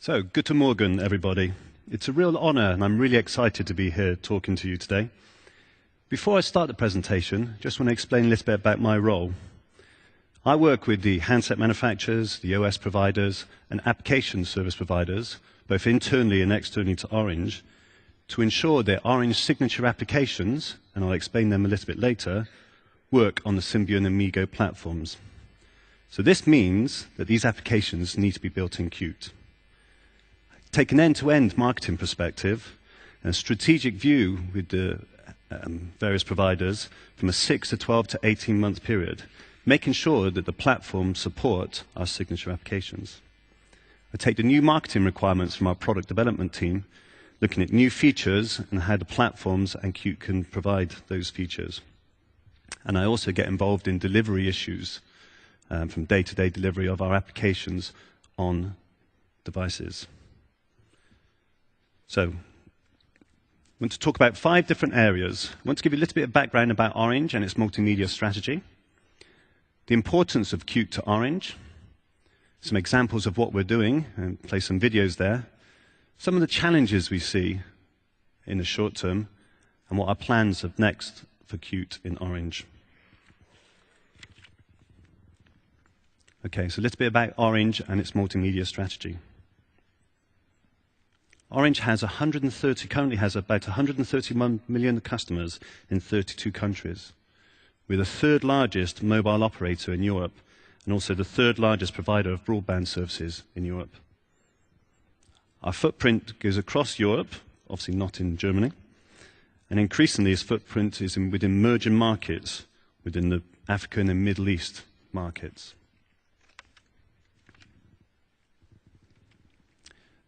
So, guten Morgen, everybody. It's a real honor, and I'm really excited to be here talking to you today. Before I start the presentation, I just want to explain a little bit about my role. I work with the handset manufacturers, the OS providers, and application service providers, both internally and externally to Orange, to ensure their Orange signature applications, and I'll explain them a little bit later, work on the Symbian and MeeGo platforms. So this means that these applications need to be built in Qt. Take an end-to-end marketing perspective and a strategic view with the various providers from a 6 to 12 to 18-month period, making sure that the platforms support our signature applications. I take the new marketing requirements from our product development team, looking at new features and how the platforms and Qt can provide those features. And I also get involved in delivery issues from day-to-day delivery of our applications on devices. So, I want to talk about 5 different areas. I want to give you a little bit of background about Orange and its multimedia strategy, the importance of Qt to Orange, some examples of what we're doing, and play some videos there, some of the challenges we see in the short term, and what our plans are next for Qt in Orange. Okay, so a little bit about Orange and its multimedia strategy. Orange has currently has about 131 million customers in 32 countries. We're the 3rd largest mobile operator in Europe and also the 3rd largest provider of broadband services in Europe. Our footprint goes across Europe, obviously not in Germany, and increasingly its footprint is within emerging markets, within the African and Middle East markets.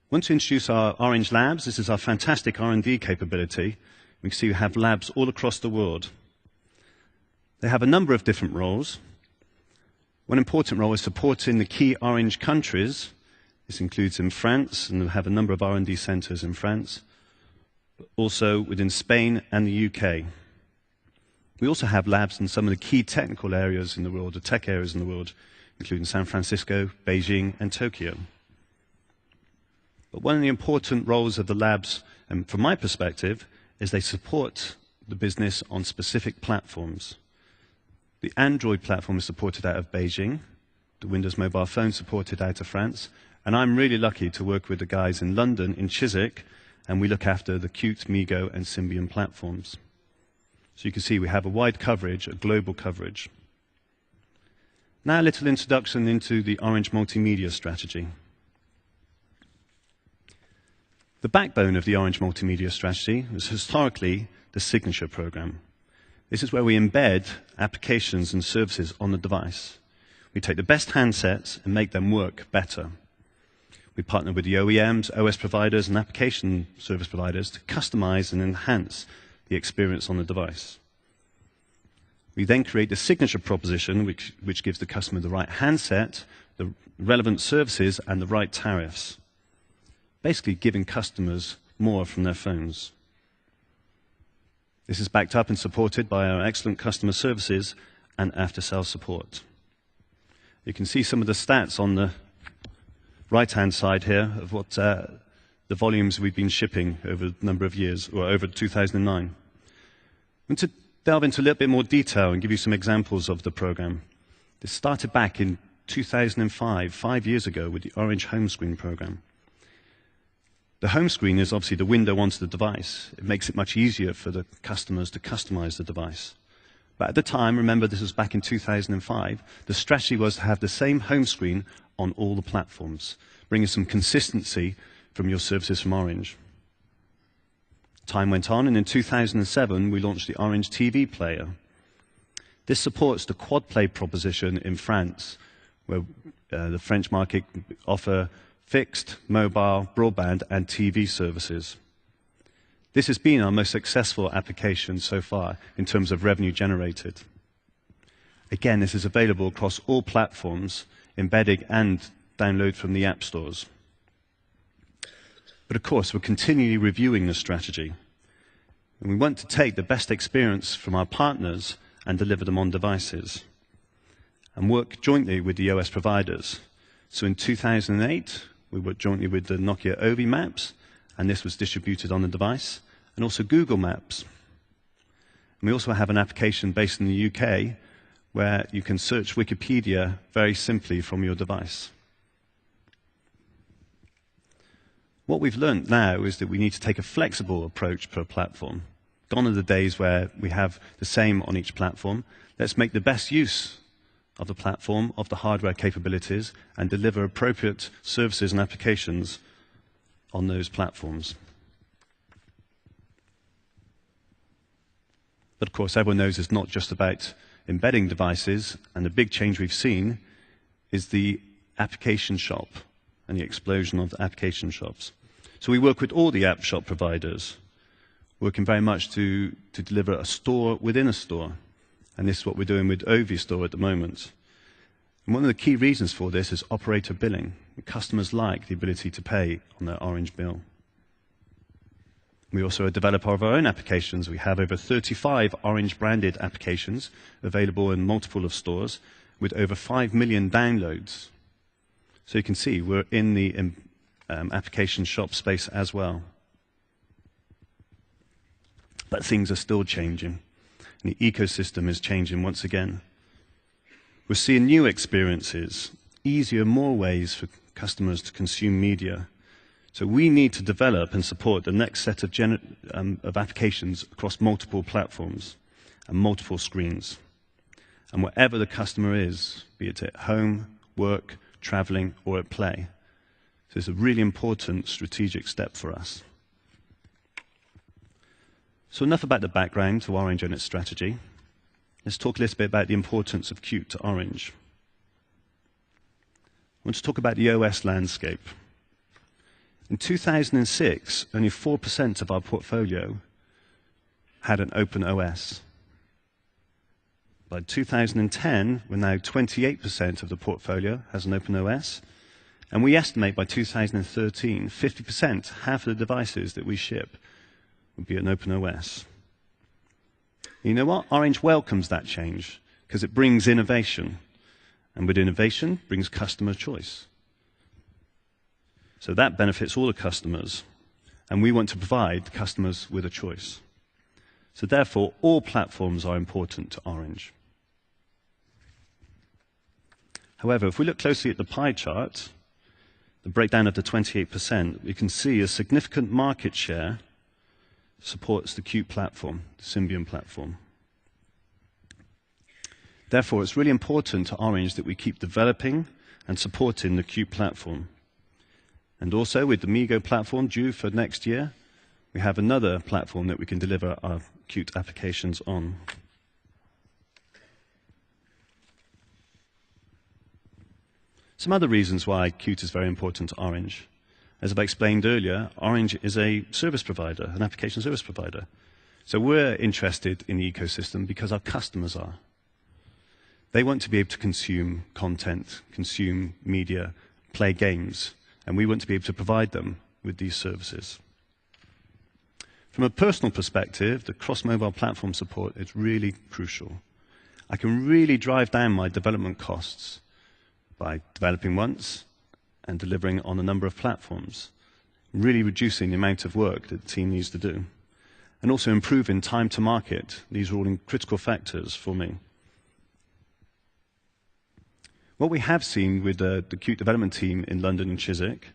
I want to introduce our Orange Labs. This is our fantastic R&D capability. We can see we have labs all across the world. They have a number of different roles. One important role is supporting the key Orange countries. This includes in France, and we have a number of R&D centers in France, but also within Spain and the UK. We also have labs in some of the key technical areas in the world, the tech areas in the world, including San Francisco, Beijing, and Tokyo. But one of the important roles of the labs, and from my perspective, is they support the business on specific platforms. The Android platform is supported out of Beijing, the Windows Mobile Phone supported out of France, and I'm really lucky to work with the guys in London, in Chiswick, and we look after the Qt, MeeGo, and Symbian platforms. So you can see we have a wide coverage, a global coverage. Now a little introduction into the Orange multimedia strategy. The backbone of the Orange multimedia strategy was historically the signature program. This is where we embed applications and services on the device. We take the best handsets and make them work better. We partner with the OEMs, OS providers, and application service providers to customize and enhance the experience on the device. We then create the signature proposition, which gives the customer the right handset, the relevant services, and the right tariffs. Basically giving customers more from their phones. This is backed up and supported by our excellent customer services and after-sales support. You can see some of the stats on the right-hand side here of what the volumes we've been shipping over a number of years, or over 2009. I want to delve into a little bit more detail and give you some examples of the program. This started back in 2005, 5 years ago, with the Orange Home Screen program. The home screen is obviously the window onto the device. It makes it much easier for the customers to customize the device. But at the time, remember this was back in 2005, the strategy was to have the same home screen on all the platforms, bringing some consistency from your services from Orange. Time went on, and in 2007, we launched the Orange TV player. This supports the quad play proposition in France, where the French market offer fixed, mobile, broadband, and TV services. This has been our most successful application so far in terms of revenue generated. Again, this is available across all platforms, embedding and download from the app stores. But of course, we're continually reviewing the strategy. And we want to take the best experience from our partners and deliver them on devices, and work jointly with the OS providers. So in 2008, We worked jointly with the Nokia Ovi Maps, and this was distributed on the device, and also Google Maps. And we also have an application based in the UK where you can search Wikipedia very simply from your device. What we've learned now is that we need to take a flexible approach per platform. Gone are the days where we have the same on each platform. Let's make the best use of the platform, of the hardware capabilities, and deliver appropriate services and applications on those platforms. But of course, everyone knows it's not just about embedding devices, and the big change we've seen is the application shop and the explosion of application shops. So we work with all the app shop providers, working very much to deliver a store within a store. And this is what we're doing with Ovi Store at the moment. And one of the key reasons for this is operator billing. Customers like the ability to pay on their Orange bill. We also are a developer of our own applications. We have over 35 Orange-branded applications available in multiple of stores with over 5 million downloads. So you can see we're in the application shop space as well. But things are still changing. And the ecosystem is changing once again. We're seeing new experiences, easier, more ways for customers to consume media. So we need to develop and support the next set of applications across multiple platforms and multiple screens. And wherever the customer is, be it at home, work, traveling, or at play. So it's a really important strategic step for us. So enough about the background to Orange and its strategy. Let's talk a little bit about the importance of Qt to Orange. I want to talk about the OS landscape. In 2006, only 4% of our portfolio had an open OS. By 2010, we're now 28% of the portfolio has an open OS. And we estimate by 2013, 50%, half of the devices that we ship, would be an open OS. You know what? Orange welcomes that change because it brings innovation. And with innovation brings customer choice. So that benefits all the customers. And we want to provide customers with a choice. So therefore, all platforms are important to Orange. However, if we look closely at the pie chart, the breakdown of the 28%, we can see a significant market share supports the Qt platform, the Symbian platform. Therefore, it's really important to Orange that we keep developing and supporting the Qt platform. And also, with the Migo platform due for next year, we have another platform that we can deliver our Qt applications on. Some other reasons why Qt is very important to Orange. As I explained earlier, Orange is a service provider, an application service provider. So we're interested in the ecosystem because our customers are. They want to be able to consume content, consume media, play games, and we want to be able to provide them with these services. From a personal perspective, the cross-mobile platform support is really crucial. I can really drive down my development costs by developing once and delivering on a number of platforms, really reducing the amount of work that the team needs to do, and also improving time to market. These are all critical factors for me. What we have seen with the Qt development team in London and Chiswick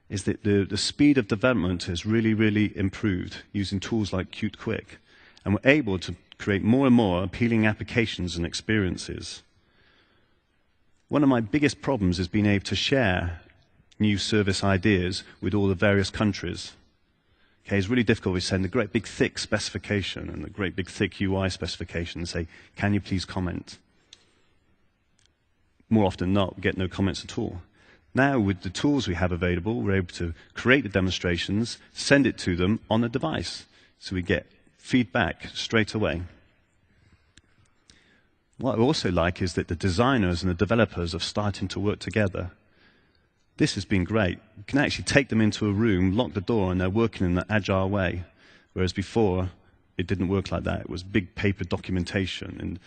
is that the speed of development has really, really improved using tools like Qt Quick, and we're able to create more and more appealing applications and experiences. One of my biggest problems is being able to share new service ideas with all the various countries. Okay, it's really difficult. We send a great big thick specification and a great big thick UI specification and say, can you please comment? More often than not, we get no comments at all. Now, with the tools we have available, we're able to create the demonstrations, send it to them on a device, so we get feedback straight away. What I also like is that the designers and the developers are starting to work together. This has been great. You can actually take them into a room, lock the door, and they're working in an agile way, whereas before, it didn't work like that. It was big paper documentation and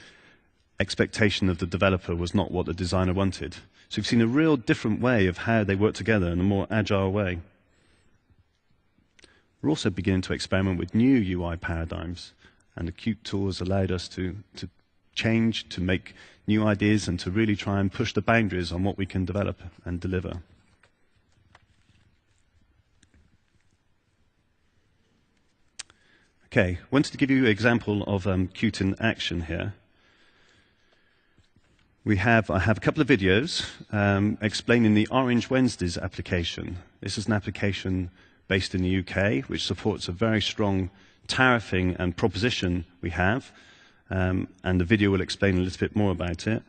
expectation of the developer was not what the designer wanted. So we've seen a real different way of how they work together in a more agile way. We're also beginning to experiment with new UI paradigms, and the Qt tools allowed us to change, to make new ideas, and to really try and push the boundaries on what we can develop and deliver. Okay, wanted to give you an example of Qt in action here. I have a couple of videos explaining the Orange Wednesdays application. This is an application based in the UK, which supports a very strong tariffing and proposition we have, and the video will explain a little bit more about it.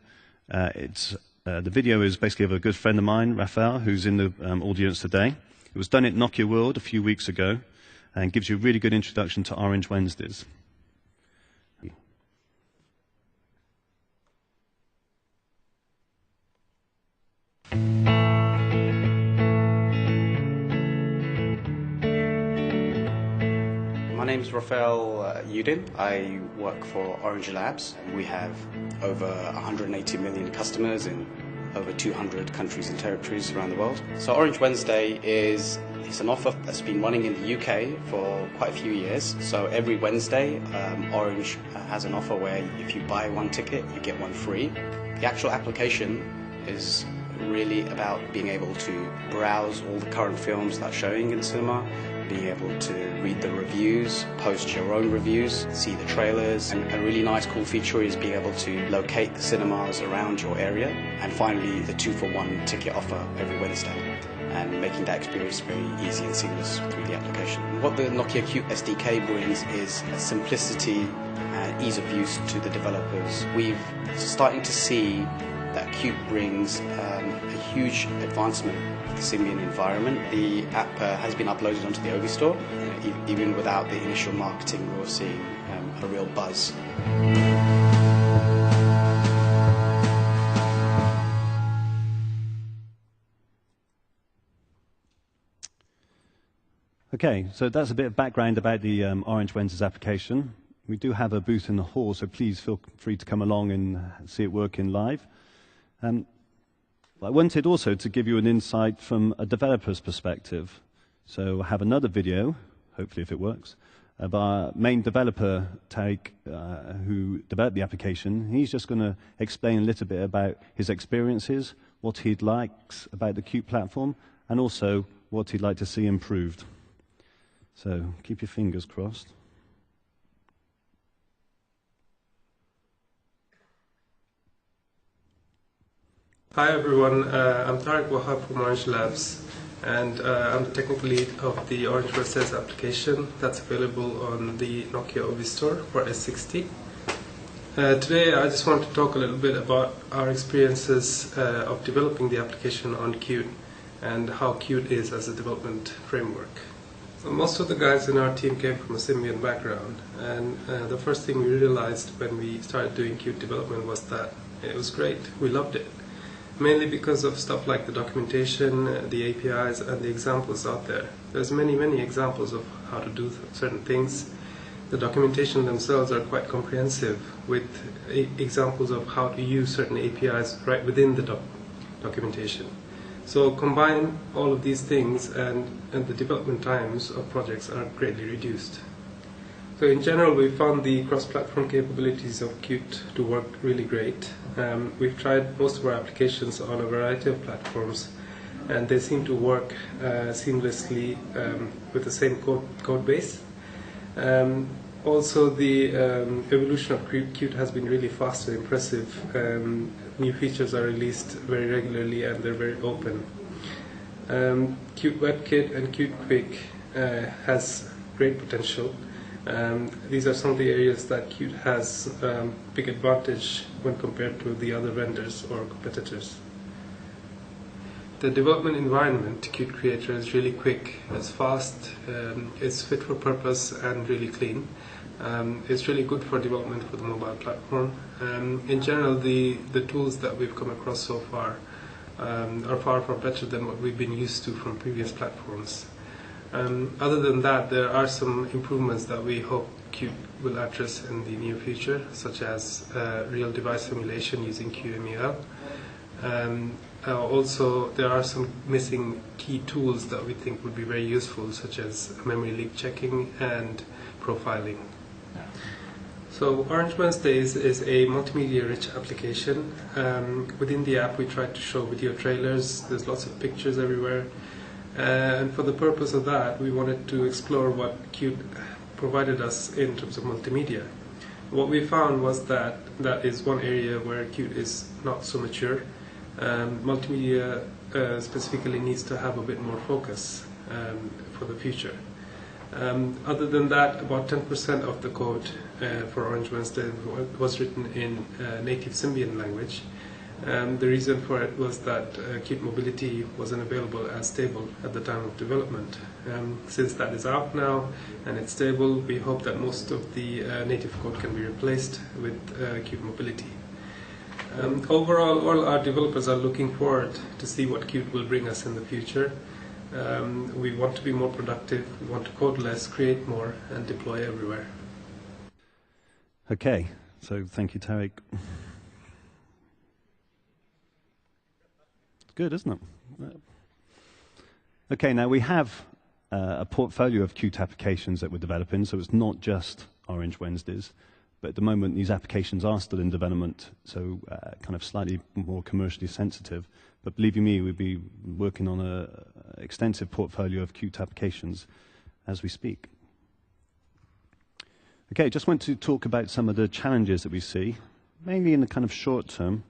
The video is basically of a good friend of mine, Raphael, who's in the audience today. It was done at Nokia World a few weeks ago, and gives you a really good introduction to Orange Wednesdays. My name is Raphael Udin. I work for Orange Labs. We have over 180 million customers in over 200 countries and territories around the world. So Orange Wednesday is an offer that's been running in the UK for quite a few years. So every Wednesday, Orange has an offer where if you buy one ticket, you get one free. The actual application is really about being able to browse all the current films that are showing in cinema, being able to read the reviews, post your own reviews, see the trailers, and a really nice cool feature is being able to locate the cinemas around your area, and finally the 2-for-1 ticket offer every Wednesday, and making that experience very easy and seamless through the application. What the Nokia Qt SDK brings is a simplicity and ease of use to the developers. We've starting to see that Qt brings a huge advancement for the Symbian environment. The app has been uploaded onto the Ovi store. Even without the initial marketing, we're seeing a real buzz. Okay, so that's a bit of background about the Orange Wednesdays application. We do have a booth in the hall, so please feel free to come along and see it working live. I wanted also to give you an insight from a developer's perspective. So I have another video, hopefully if it works, of our main developer, Tariq, who developed the application. He's just going to explain a little bit about his experiences, what he likes about the Qt platform, and also what he'd like to see improved. So keep your fingers crossed. Hi everyone, I'm Tariq Wahab from Orange Labs, and I'm the technical lead of the Orange Wednesdays application that's available on the Nokia Ovi store for S60. Today I just want to talk a little bit about our experiences of developing the application on Qt and how Qt is as a development framework. So most of the guys in our team came from a Symbian background, and the first thing we realized when we started doing Qt development was that it was great, we loved it. Mainly because of stuff like the documentation, the APIs, and the examples out there. There's many examples of how to do certain things. The documentation themselves are quite comprehensive, with examples of how to use certain APIs right within the documentation. So combine all of these things, and the development times of projects are greatly reduced. So in general, we found the cross-platform capabilities of Qt to work really great. We've tried most of our applications on a variety of platforms, and they seem to work seamlessly with the same code base. Also, the evolution of Qt has been really fast and impressive. New features are released very regularly, and they're very open. Qt WebKit and Qt Quick has great potential. These are some of the areas that Qt has big advantage when compared to the other vendors or competitors. The development environment, Qt Creator, is really quick, it's fast, it's fit for purpose and really clean. It's really good for development for the mobile platform. In general, the tools that we've come across so far are far better than what we've been used to from previous platforms. Other than that, there are some improvements that we hope Qt will address in the near future, such as real device simulation using QMEL. Also, there are some missing key tools that we think would be very useful, such as memory leak checking and profiling. So Orange Wednesdays is a multimedia-rich application. Within the app, we try to show video trailers. There's lots of pictures everywhere. And for the purpose of that, we wanted to explore what Qt provided us in terms of multimedia. What we found was that that is one area where Qt is not so mature. Multimedia specifically needs to have a bit more focus for the future. Other than that, about 10% of the code for Orange Wednesday was written in native Symbian language. The reason for it was that Qt Mobility wasn't available as stable at the time of development. Since that is out now and it's stable, we hope that most of the native code can be replaced with Qt Mobility. Overall, all our developers are looking forward to see what Qt will bring us in the future. We want to be more productive, we want to code less, create more, and deploy everywhere. Okay, so thank you, Tariq. Good, isn't it? Okay, now we have a portfolio of Qt applications that we're developing, so it's not just Orange Wednesdays. But at the moment, these applications are still in development, so kind of slightly more commercially sensitive. But believe you me, we'll be working on an extensive portfolio of Qt applications as we speak. Okay, just want to talk about some of the challenges that we see, mainly in the kind of short term.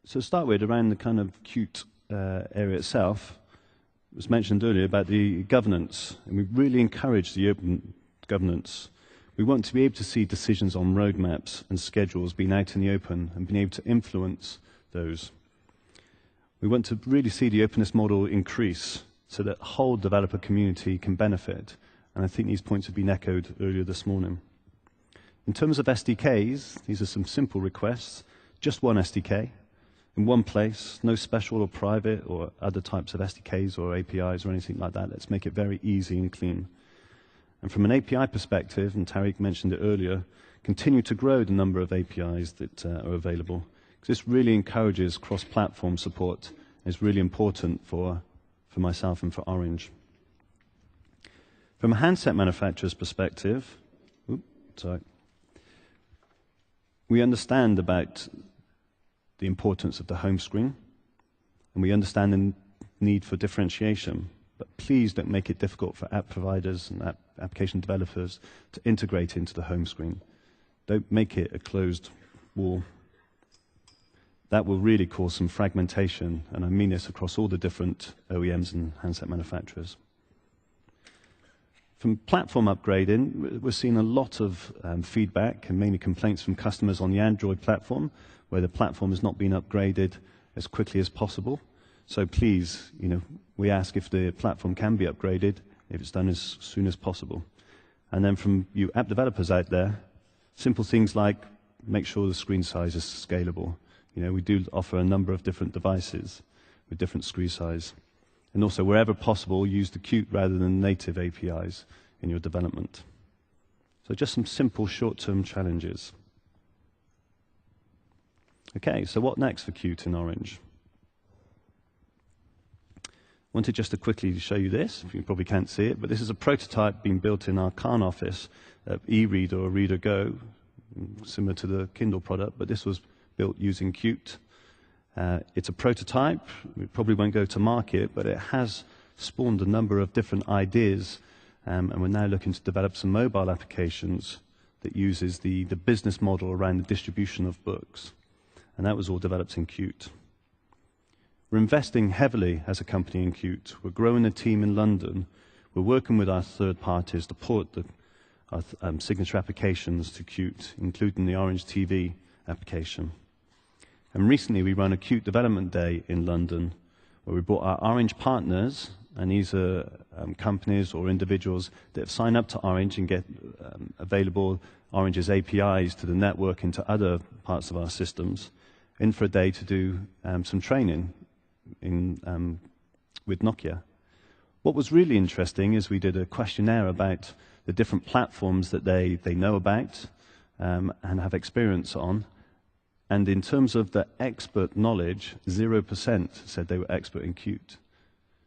So to start with, around the kind of Qt area itself, it was mentioned earlier about the governance, and we really encourage the open governance. We want to be able to see decisions on roadmaps and schedules being out in the open and being able to influence those. We want to really see the openness model increase so that the whole developer community can benefit, and I think these points have been echoed earlier this morning. In terms of SDKs, these are some simple requests, just one SDK, in one place, no special or private or other types of SDKs or APIs or anything like that. Let's make it very easy and clean. And from an API perspective, and Tariq mentioned it earlier, continue to grow the number of APIs that are available. Because this really encourages cross-platform support. It's really important for myself and for Orange. From a handset manufacturer's perspective, we understand about the importance of the home screen, and we understand the need for differentiation, but please don't make it difficult for app providers and application developers to integrate into the home screen. Don't make it a closed wall. That will really cause some fragmentation, and I mean this across all the different OEMs and handset manufacturers. From platform upgrading, we're seeing a lot of feedback and mainly complaints from customers on the Android platform, where the platform has not been upgraded as quickly as possible. So please, we ask if the platform can be upgraded, if it's done as soon as possible. And then from you app developers out there, simple things like make sure the screen size is scalable. We do offer a number of different devices with different screen size. And also, wherever possible, use the Qt rather than native APIs in your development. So just some simple short-term challenges. Okay, so what next for Qt in Orange? Wanted just to quickly show you this. You probably can't see it, but this is a prototype being built in our Caen office of eReader or Reader Go, similar to the Kindle product, but this was built using Qt. It's a prototype. We probably won't go to market, but it has spawned a number of different ideas, and we're now looking to develop some mobile applications that uses the business model around the distribution of books. And that was all developed in Qt. We're investing heavily as a company in Qt. We're growing a team in London. We're working with our third parties to port our signature applications to Qt, including the Orange TV application. And recently we ran a Qt development day in London where we brought our Orange partners, and these are companies or individuals that have signed up to Orange and get available Orange's APIs to the network and to other parts of our systems, in for a day to do some training with Nokia. What was really interesting is we did a questionnaire about the different platforms that they know about and have experience on. And in terms of the expert knowledge, 0% said they were expert in Qt.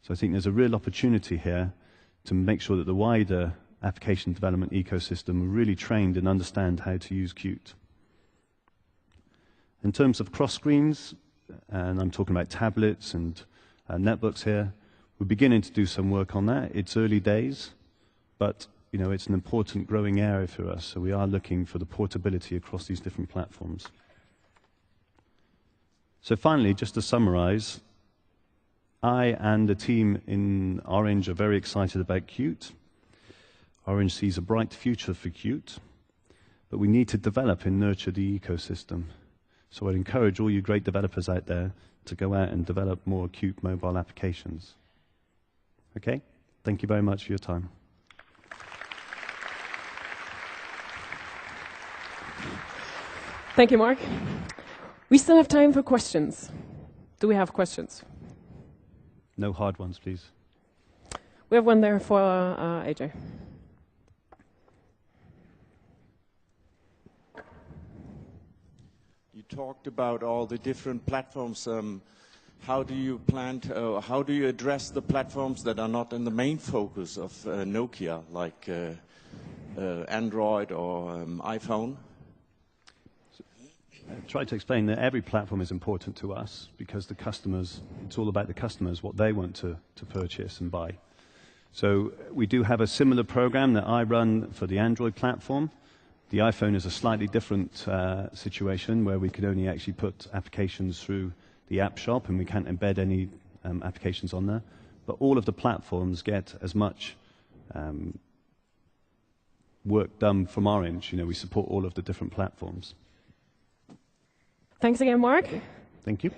So I think there's a real opportunity here to make sure that the wider application development ecosystem are really trained and understand how to use Qt. In terms of cross-screens, and I'm talking about tablets and netbooks here, we're beginning to do some work on that. It's early days, but it's an important growing area for us, so we are looking for the portability across these different platforms. So finally, just to summarize, I and the team in Orange are very excited about Qt. Orange sees a bright future for Qt, but we need to develop and nurture the ecosystem. So I'd encourage all you great developers out there to go out and develop more Qt mobile applications. Okay? Thank you very much for your time. Thank you, Mark. We still have time for questions. Do we have questions? No hard ones, please. We have one there for AJ. You talked about all the different platforms. How do you plan to, how do you address the platforms that are not in the main focus of Nokia, like Android or iPhone? I tried to explain that every platform is important to us because the customers, it's all about the customers, what they want to purchase and buy. So we do have a similar program that I run for the Android platform. The iPhone is a slightly different situation where we could only actually put applications through the app shop and we can't embed any applications on there. But all of the platforms get as much work done from Orange. We support all of the different platforms. Thanks again, Mark. Thank you.